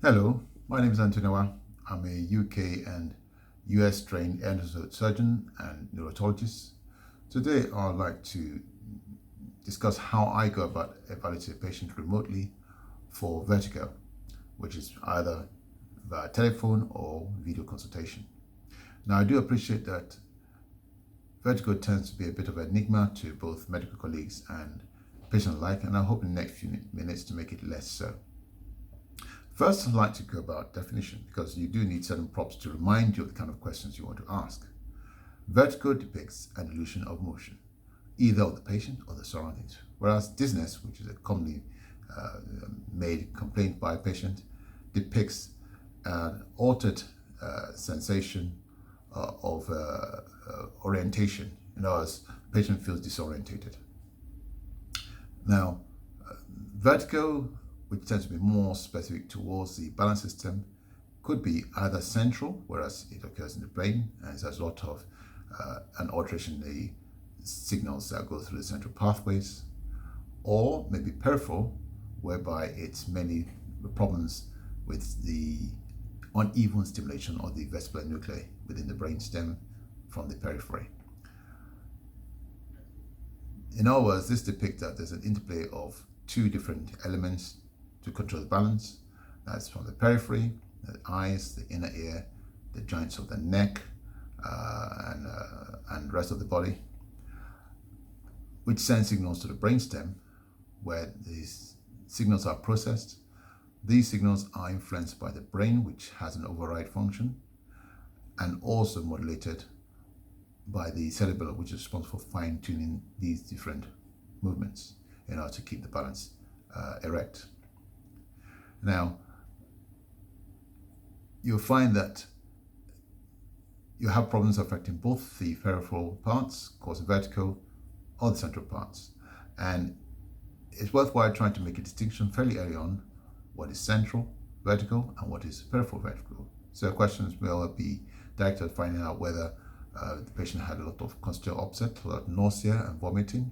Hello, my name is Antonoa. I'm a UK and US trained endosurgeon and neurologist. Today, I'd like to discuss how I go about evaluating a patient remotely for vertigo, which is either via telephone or video consultation. Now, I do appreciate that vertigo tends to be a bit of an enigma to both medical colleagues and patients alike, and I hope in the next few minutes to make it less so. First, I'd like to go about definition because you do need certain props to remind you of the kind of questions you want to ask. Vertigo depicts an illusion of motion, either of the patient or the surroundings, whereas dizziness, which is a commonly made complaint by a patient, depicts an altered sensation of orientation. In other words, the patient feels disorientated. Now, vertigo, which tends to be more specific towards the balance system, could be either central, whereas it occurs in the brain, and it has a lot of an alteration in the signals that go through the central pathways, or maybe peripheral, whereby it's mainly problems with the uneven stimulation of the vestibular nuclei within the brainstem from the periphery. In other words, this depicts that there's an interplay of two different elements to control the balance. That's from the periphery, the eyes, the inner ear, the joints of the neck, and rest of the body, which send signals to the brainstem, where these signals are processed. These signals are influenced by the brain, which has an override function, and also modulated by the cerebellum, which is responsible for fine-tuning these different movements in order to keep the balance erect. Now, you'll find that you have problems affecting both the peripheral parts, causing vertigo, or the central parts. And it's worthwhile trying to make a distinction fairly early on what is central vertigo and what is peripheral vertigo. So questions will be directed at finding out whether the patient had a lot of constant upset, a lot of nausea and vomiting,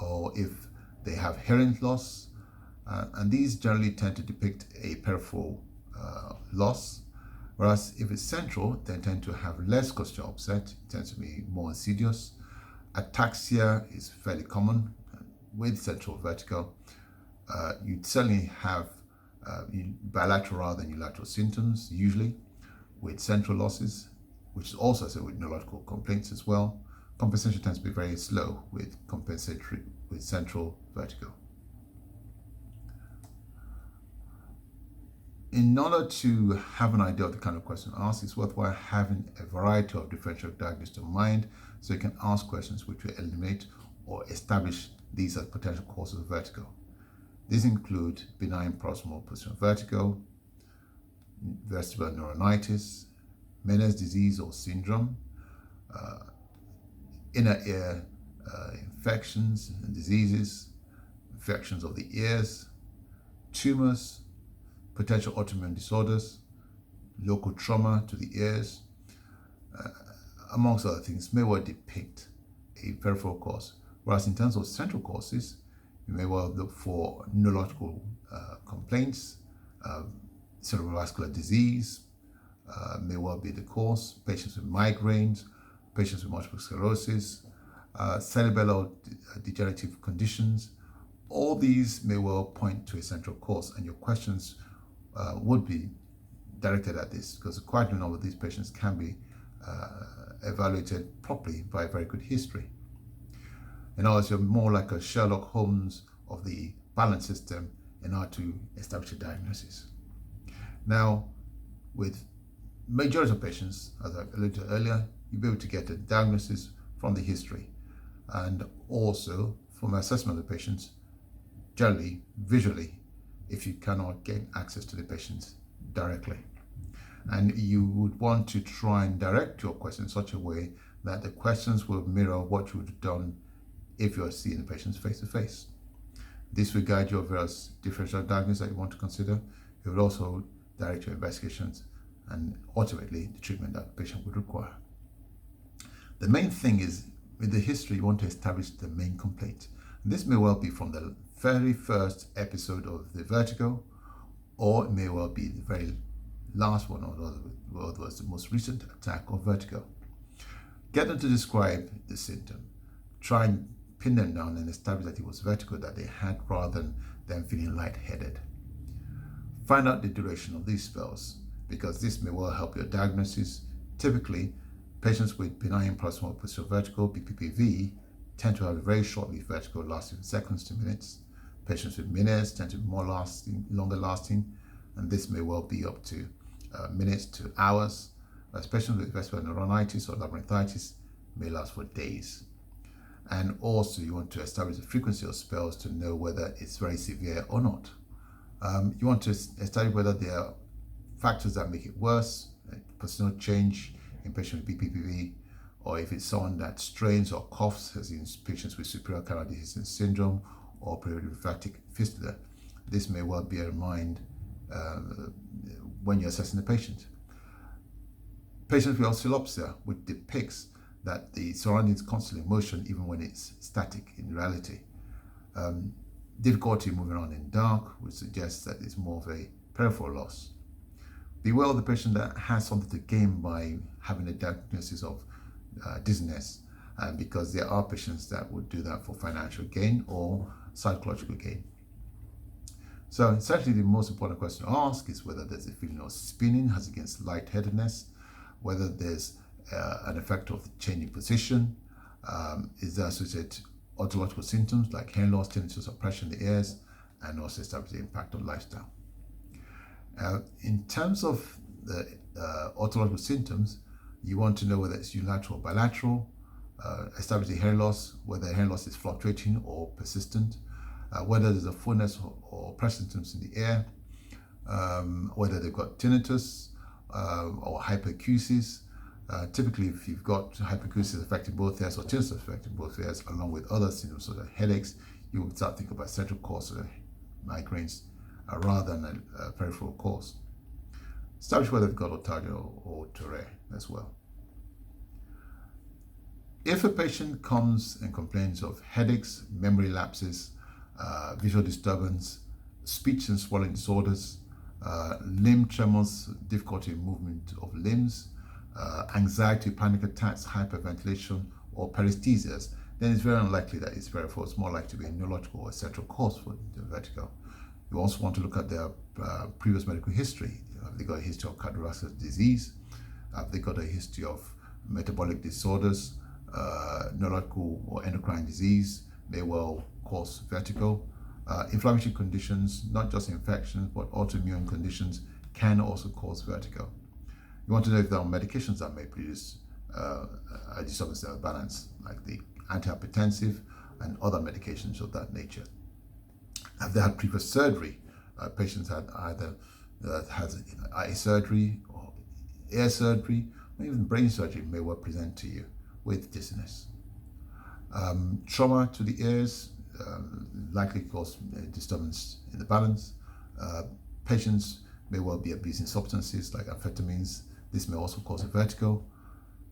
or if they have hearing loss. And these generally tend to depict a peripheral loss, whereas if it's central, they tend to have less constant upset, it tends to be more insidious. Ataxia is fairly common with central vertigo. You'd certainly have bilateral rather than unilateral symptoms, usually with central losses, which is also associated with neurological complaints as well. Compensation tends to be very slow with central vertigo. In order to have an idea of the kind of question asked, it's worthwhile having a variety of differential diagnosis in mind so you can ask questions which will eliminate or establish these as potential causes of vertigo. These include benign proximal positional vertigo, vestibular neuronitis, Meniere's disease or syndrome, inner ear infections and diseases, infections of the ears, tumors, potential autoimmune disorders, local trauma to the ears, amongst other things, may well depict a peripheral cause. Whereas in terms of central causes, you may well look for neurological complaints, cerebrovascular disease may well be the cause, patients with migraines, patients with multiple sclerosis, cerebellar degenerative conditions. All these may well point to a central cause, and your questions would be directed at this because quite a number of these patients can be evaluated properly by a very good history. In other words, you're more like a Sherlock Holmes of the balance system in order to establish a diagnosis. Now, with majority of patients, as I alluded to earlier, you'll be able to get a diagnosis from the history and also from assessment of the patients, generally visually, if you cannot get access to the patients directly. And you would want to try and direct your question in such a way that the questions will mirror what you would have done if you are seeing the patients face to face. This will guide your various differential diagnoses that you want to consider. It will also direct your investigations and ultimately the treatment that the patient would require. The main thing is, with the history, you want to establish the main complaint. This may well be from the very first episode of the vertigo, or it may well be the very last one, or what was the most recent attack of vertigo. Get them to describe the symptom. Try and pin them down and establish that it was vertigo that they had rather than them feeling lightheaded. Find out the duration of these spells, because this may well help your diagnosis. Typically, patients with benign proximal positional vertigo, BPPV, tend to have a very short-lived vertigo lasting seconds to minutes. Patients with minutes tend to be longer lasting, and this may well be up to minutes to hours. Especially with vestibular neuronitis or labyrinthitis, may last for days. And also, you want to establish the frequency of spells to know whether it's very severe or not. You want to establish whether there are factors that make it worse, like personal change in patients with BPPV, or if it's someone that strains or coughs, as in patients with superior canal dehiscence syndrome or perilymphatic fistula. This may well bear in mind when you're assessing the patient. Patients with oscillopsia, which depicts that the surroundings constantly in motion even when it's static in reality. Difficulty moving around in dark, which suggests that it's more of a peripheral loss. Beware of the patient that has something to gain by having a diagnosis of dizziness, because there are patients that would do that for financial gain or psychological gain. So certainly the most important question to ask is whether there's a feeling of spinning as against lightheadedness, whether there's an effect of changing position, is there associated otological symptoms like hearing loss, tinnitus, or pressure in the ears, and also establish the impact of lifestyle. In terms of the otological symptoms, you want to know whether it's unilateral or bilateral, establish the hearing loss, whether hearing loss is fluctuating or persistent, whether there's a fullness or pressure symptoms in the ear, whether they've got tinnitus or hyperacusis. Typically, if you've got hyperacusis affecting both ears or tinnitus affecting both ears, along with other symptoms such as headaches, you would start thinking about central cause of migraines rather than a peripheral cause. Establish whether they've got otardia or Tourette as well. If a patient comes and complains of headaches, memory lapses, visual disturbance, speech and swallowing disorders, limb tremors, difficulty in movement of limbs, anxiety, panic attacks, hyperventilation, or paresthesias, then it's very unlikely that it's peripheral. It's more likely to be a neurological or central cause for the vertigo. You also want to look at their previous medical history. Have they got a history of cardiovascular disease? Have they got a history of metabolic disorders? Neurological or endocrine disease may well cause vertigo. Inflammatory conditions, not just infections, but autoimmune conditions can also cause vertigo. You want to know if there are medications that may produce a disturbance of balance, like the antihypertensive and other medications of that nature. Have they had previous surgery? Patients had either eye surgery or ear surgery, or even brain surgery may well present to you with dizziness. Trauma to the ears likely cause disturbance in the balance. Patients may well be abusing substances like amphetamines. This may also cause a vertigo.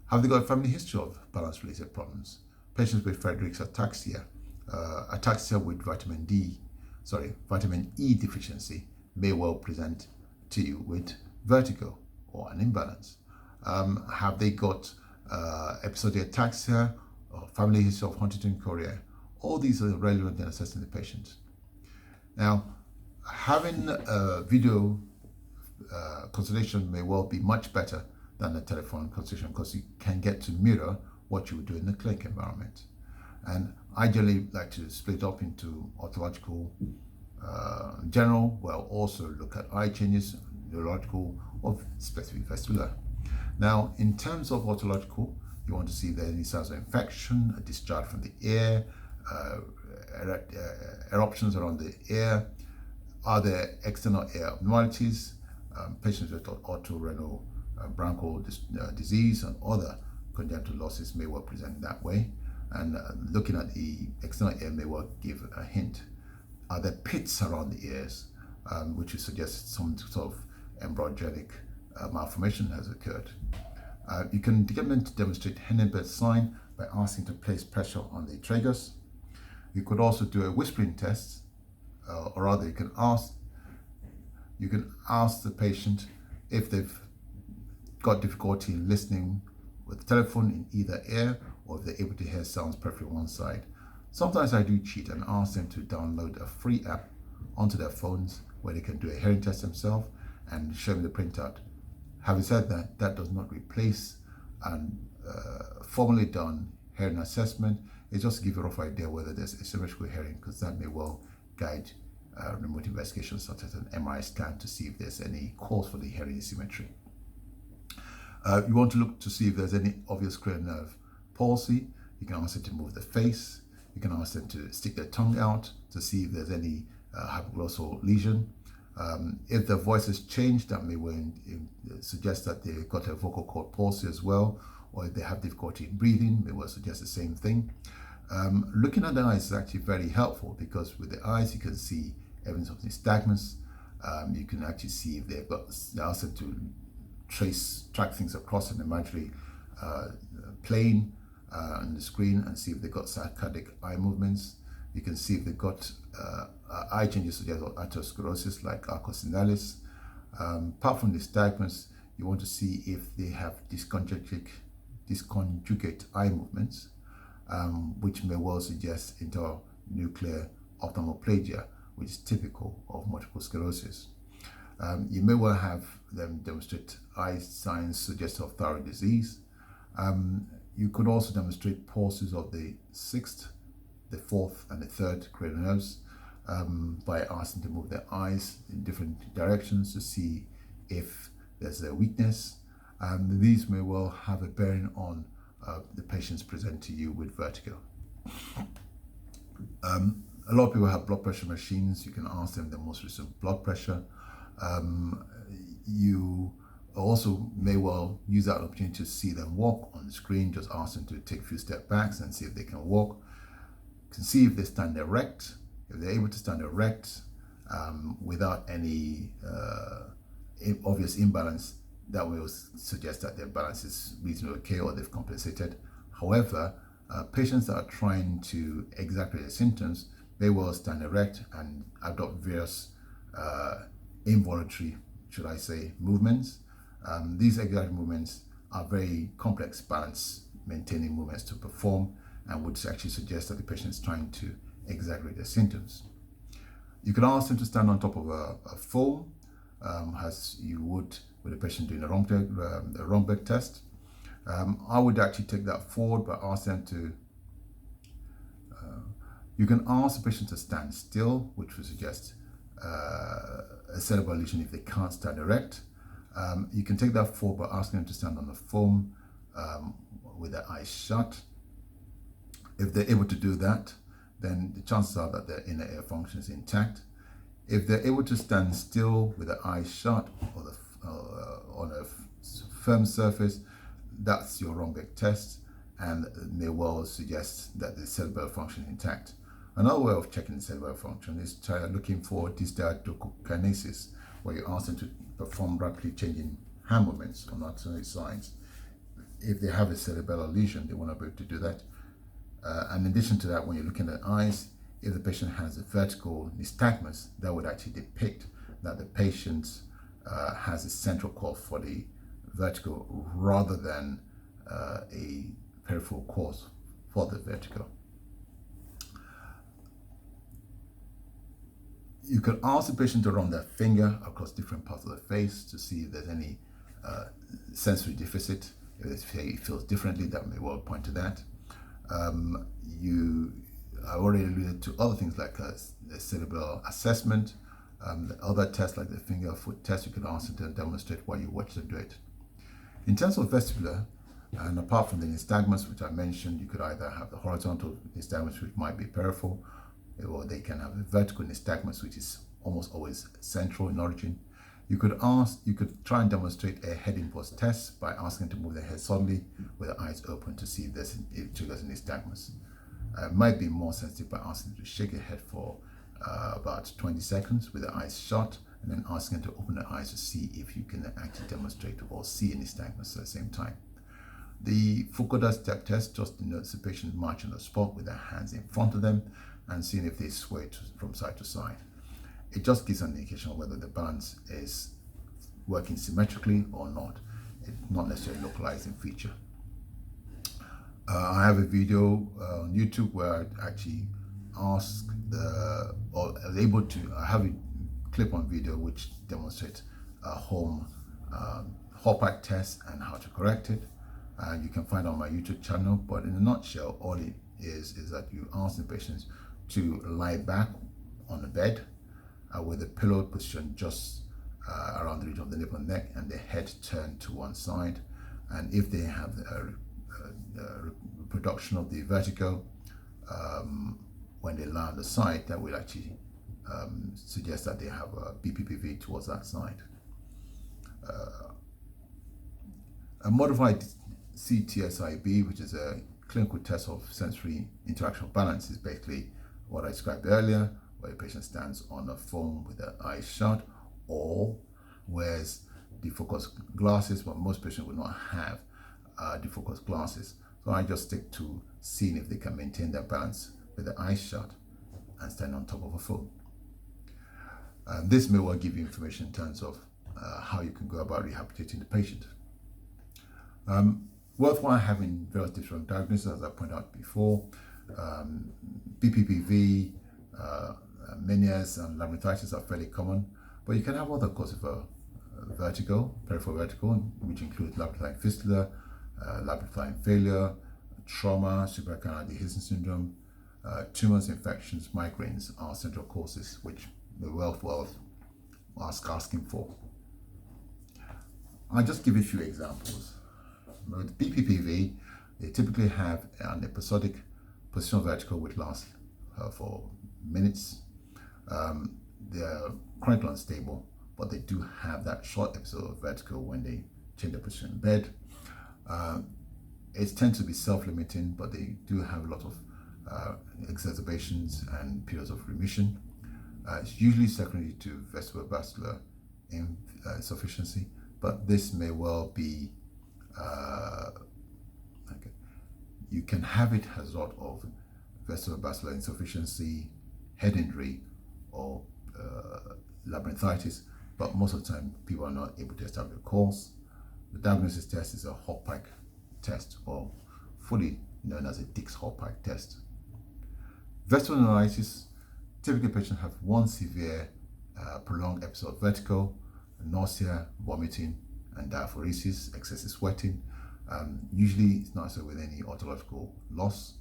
Have they got a family history of balance-related problems? Patients with Friedreich's ataxia, ataxia with vitamin E deficiency may well present to you with vertigo or an imbalance. Have they got episodic ataxia or family history of Huntington chorea? All these are relevant in assessing the patient. Now, having a video consultation may well be much better than a telephone consultation, because you can get to mirror what you would do in the clinic environment. And I generally like to split up into otological, general, well, also look at eye changes, neurological, or specific vestibular. Now, in terms of otological, you want to see if there are any signs of infection, a discharge from the ear, eruptions around the ear. Are there external ear abnormalities? Patients with otorenal bronchial disease and other congenital losses may well present that way. And looking at the external ear may well give a hint. Are there pits around the ears, which would suggest some sort of embryogenic malformation has occurred? You can get them to demonstrate Henneberg's sign by asking to place pressure on the tragus. You could also do a whispering test, or rather you can ask You can ask the patient if they've got difficulty in listening with the telephone in either ear, or if they're able to hear sounds perfectly one side. Sometimes I do cheat and ask them to download a free app onto their phones where they can do a hearing test themselves and show me the printout. Having said that, that does not replace an formally done hearing assessment. It's just to give you a rough idea whether there's asymmetrical hearing, because that may well guide remote investigations such as an MRI scan to see if there's any cause for the hearing asymmetry. You want to look to see if there's any obvious cranial nerve palsy. You can ask them to move the face. You can ask them to stick their tongue out to see if there's any hypoglossal lesion. If their voice has changed, that may well suggest that they've got a vocal cord palsy as well, or if they have difficulty in breathing, they will suggest the same thing. Looking at the eyes is actually very helpful, because with the eyes you can see evidence of nystagmus. You can actually see if they've got, ask them to track things across an imaginary plane on the screen and see if they've got saccadic eye movements. You can see if they've got eye changes such as atherosclerosis like arcocinalis. Apart from nystagmus, you want to see if they have disconjugate eye movements, which may well suggest internuclear ophthalmoplegia, which is typical of multiple sclerosis. You may well have them demonstrate eye signs suggestive of thyroid disease. You could also demonstrate pulses of the 6th, the 4th, and the 3rd cranial nerves by asking to move their eyes in different directions to see if there's a weakness. These may well have a bearing on the patients present to you with vertigo. A lot of people have blood pressure machines. You can ask them the most recent blood pressure. You also may well use that opportunity to see them walk on the screen. Just ask them to take a few step backs and see if they can walk. You can see if they stand erect. If they're able to stand erect without any obvious imbalance, that will suggest that their balance is reasonably okay or they've compensated. However, patients that are trying to exaggerate their symptoms may well stand erect and adopt various involuntary, should I say, movements. These exaggerated movements are very complex balance maintaining movements to perform, and would actually suggest that the patient is trying to exaggerate their symptoms. You can ask them to stand on top of a foam, as you would with a patient doing a Romberg test. I would actually take that forward, but ask them to, you can ask the patient to stand still, which would suggest a cerebral lesion if they can't stand erect. You can take that forward by asking them to stand on the foam with their eyes shut. If they're able to do that, then the chances are that their inner ear function is intact. If they're able to stand still with their eyes shut or on a firm surface, that's your Romberg test, and may well suggest that the cerebral function is intact. Another way of checking the cerebral function is looking for dysdiadochokinesis, where you ask them to perform rapidly changing hand movements on alternate sides. If they have a cerebellar lesion, they want to be able to do that. And in addition to that, when you're looking at eyes, if the patient has a vertical nystagmus, that would actually depict that the patient has a central cause for the vertigo rather than a peripheral cause for the vertigo. You can ask the patient to run their finger across different parts of the face to see if there's any sensory deficit. If it feels differently, that may well point to that. I already alluded to other things like a cerebral assessment. The other tests like the finger foot test, you can ask them to demonstrate while you watch them do it. In terms of vestibular, and apart from the nystagmus, which I mentioned, you could either have the horizontal nystagmus, which might be peripheral, or they can have a vertical nystagmus, which is almost always central in origin. You could try and demonstrate a head impulse test by asking them to move their head suddenly with their eyes open to see if it triggers a nystagmus. Might be more sensitive by asking them to shake their head for about 20 seconds with their eyes shut, and then asking them to open their eyes to see if you can actually demonstrate or see any nystagmus at the same time. The Fukuda step test just denotes the patient marching on the spot with their hands in front of them and seeing if they sway from side to side. It just gives an indication of whether the balance is working symmetrically or not. It's not necessarily localizing feature. I have a video on YouTube where I actually ask or able to, I have a clip on video which demonstrates a home Hoppack test and how to correct it. You can find on my YouTube channel, but in a nutshell, all it is that you ask the patients to lie back on the bed with the pillow position just around the region of the nape and neck, and the head turned to one side. And if they have reproduction of the vertigo when they lie on the side, that will actually suggest that they have a BPPV towards that side. A modified CTSIB, which is a clinical test of sensory interaction balance, is basically what I described earlier, where the patient stands on a foam with their eyes shut or wears defocus glasses, but most patients will not have defocus glasses. So I just stick to seeing if they can maintain their balance with their eyes shut and stand on top of a foam. This may well give you information in terms of how you can go about rehabilitating the patient. Worthwhile having various different diagnoses, as I pointed out before. BPPV, menias, and labyrinthitis are fairly common, but you can have other causes of vertigo, peripheral vertigo, which include labyrinthine fistula, labyrinthine failure, trauma, suprachiasmatic dehiscence syndrome, tumors, infections, migraines are central causes which the worthwhile asking for. I'll just give you a few examples. With BPPV, they typically have an episodic positional vertigo which lasts for minutes. They are chronically unstable, but they do have that short episode of vertigo when they change their position in bed. It tends to be self-limiting, but they do have a lot of exacerbations and periods of remission. It's usually secondary to vestibular insufficiency, but this may well be you can have it as a result of vestibular insufficiency, head injury, or labyrinthitis, but most of the time people are not able to establish a cause. The diagnosis test is a Hoppack test, or fully known as a Dix-Hoppack test. Vestibular neuritis, typically patients have one severe prolonged episode of vertigo, nausea, vomiting, and diaphoresis, excessive sweating. Usually it's not so with any autological loss.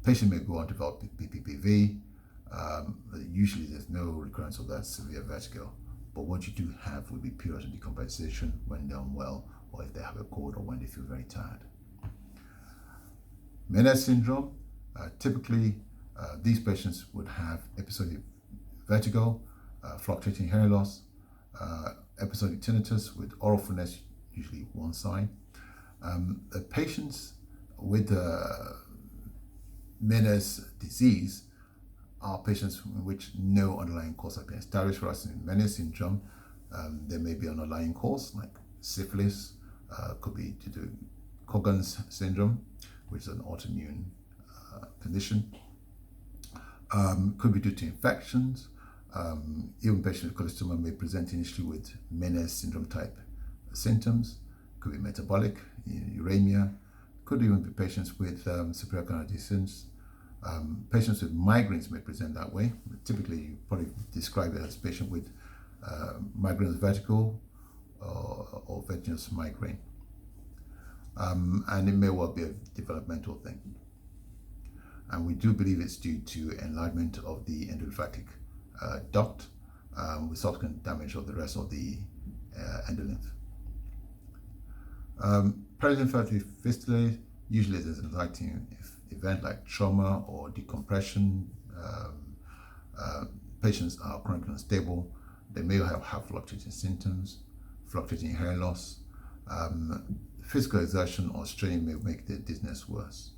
Patient may go on to develop BPPV. Usually there's no recurrence of that severe vertigo, but what you do have will be periods of decompensation when they're unwell, or if they have a cold, or when they feel very tired. Meniere's syndrome, typically these patients would have episodic vertigo, fluctuating hearing loss, episodic tinnitus with oral fullness, usually one side. The patients with Meniere's disease are patients in which no underlying cause has been established. For us in Meniere's syndrome, there may be an underlying cause like syphilis, could be due to Cogan's syndrome, which is an autoimmune condition. Could be due to infections. Even patients with cholestoma may present initially with Meniere's syndrome type symptoms. Could be metabolic, uremia. Could even be patients with superior canal dehiscence. Patients with migraines may present that way. Typically, you probably describe it as a patient with migraine vertigo or vertiginous migraine. And it may well be a developmental thing. And we do believe it's due to enlargement of the endolymphatic duct with subsequent damage of the rest of the endolymph. Perilymphatic fistula, usually there's an exciting event like trauma or decompression. Patients are chronically unstable. They may have fluctuating symptoms, fluctuating hair loss. Physical exertion or strain may make the dizziness worse.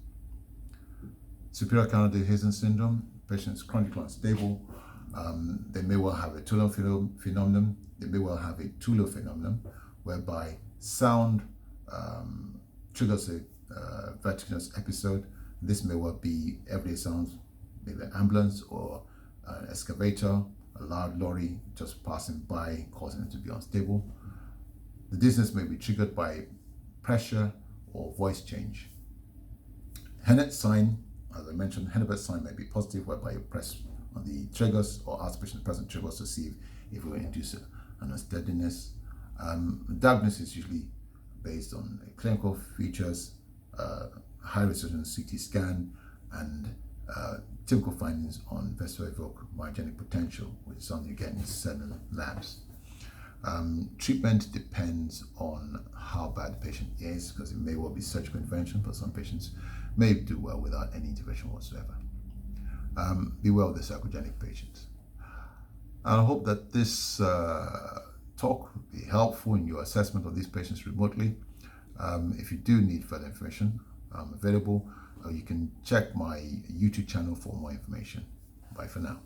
Superior canal dehiscence syndrome, patients chronically unstable. They may well have a tular phenomenon. They may well have a tular phenomenon whereby sound triggers a vertiginous episode. This may well be everyday sounds, maybe an ambulance or an excavator, a loud lorry just passing by, causing it to be unstable. The dizziness may be triggered by pressure or voice change. Hennet sign, as I mentioned, Henneberg sign may be positive, whereby you press on the triggers or ask the patient to press on triggers to see if it will induce an unsteadiness. Diagnosis is usually based on clinical features, high resolution CT scan, and typical findings on vesico-evoked myogenic potential, which is something you get in certain labs. Treatment depends on how bad the patient is, because it may well be surgical intervention, but some patients may do well without any intervention whatsoever. Be well with the sarcogenic patients. And I hope that this talk will be helpful in your assessment of these patients remotely. If you do need further information, I'm available. You can check my YouTube channel for more information. Bye for now.